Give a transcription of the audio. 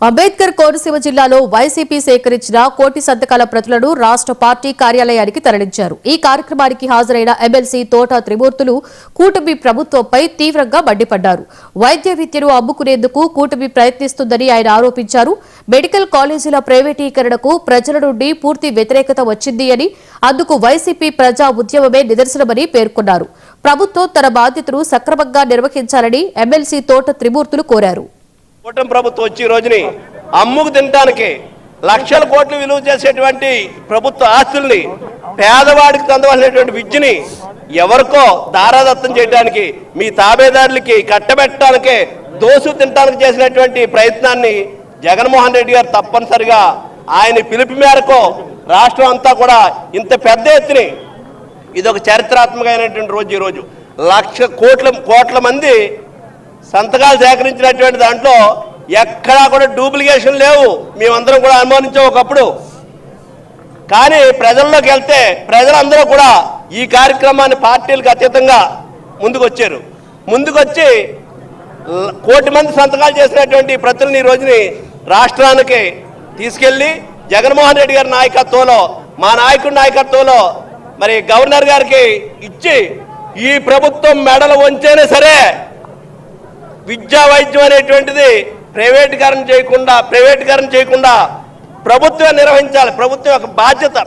అంబేద్కర్ కోనసీమ జిల్లాలో వైసీపీ సేకరించిన కోటి సంతకాల ప్రతులను రాష్ట్ర పార్టీ కార్యాలయానికి తరలించారు. ఈ కార్యక్రమానికి హాజరైన ఎమ్మెల్సీ తోట త్రిమూర్తులు కూటమి ప్రభుత్వంపై తీవ్రంగా మండిపడ్డారు. వైద్య విద్యను అమ్ముకునేందుకు కూటమి ప్రయత్నిస్తుందని ఆయన ఆరోపించారు. మెడికల్ కాలేజీల ప్రైవేటీకరణకు ప్రజల నుండి పూర్తి వ్యతిరేకత వచ్చింది అని, అందుకు వైసీపీ ప్రజా ఉద్యమమే నిదర్శనమని పేర్కొన్నారు. ప్రభుత్వం తన బాధ్యతను సక్రమంగా నిర్వహించాలని ఎమ్మెల్సీ తోట త్రిమూర్తులు కోరారు. కూటమి ప్రభుత్వం వచ్చి ఈ రోజుని అమ్ముకు తినడానికి లక్షల కోట్లు విలువ చేసేటువంటి ప్రభుత్వ ఆస్తుల్ని పేదవాడికి పొందవలసినటువంటి విద్యని ఎవరికో దారాదత్తం చేయడానికి మీ తాబేదారులకి కట్టబెట్టడానికే దోసు తినడానికి చేసినటువంటి ప్రయత్నాన్ని జగన్మోహన్ రెడ్డి గారు తప్పనిసరిగా ఆయన పిలుపు మేరకు రాష్ట్రం అంతా కూడా ఇంత పెద్ద ఎత్తుని ఇదొక చరిత్రాత్మకమైనటువంటి రోజు. ఈరోజు కోట్ల మంది సంతకాలు సేకరించినటువంటి దాంట్లో ఎక్కడా కూడా డూప్లికేషన్ లేవు. మేమందరం కూడా అనుమానించాం ఒకప్పుడు. కానీ ప్రజల్లోకి వెళ్తే ప్రజలందరూ కూడా ఈ కార్యక్రమాన్ని పార్టీలకు అతీతంగా ముందుకొచ్చారు. ముందుకొచ్చి 1 కోటి మంది సంతకాలు చేసినటువంటి ప్రతుల్ని ఈ రోజుని రాష్ట్రానికి తీసుకెళ్లి జగన్మోహన్ రెడ్డి గారి నాయకత్వంలో, మా నాయకుడి నాయకత్వంలో మరి గవర్నర్ గారికి ఇచ్చి ఈ ప్రభుత్వం మెడలు వంచైనా సరే విద్యా వైద్యం అనేటువంటిది ప్రైవేటీకరణ చేయకుండా ప్రభుత్వం నిర్వహించాలి. ప్రభుత్వం యొక్క బాధ్యత.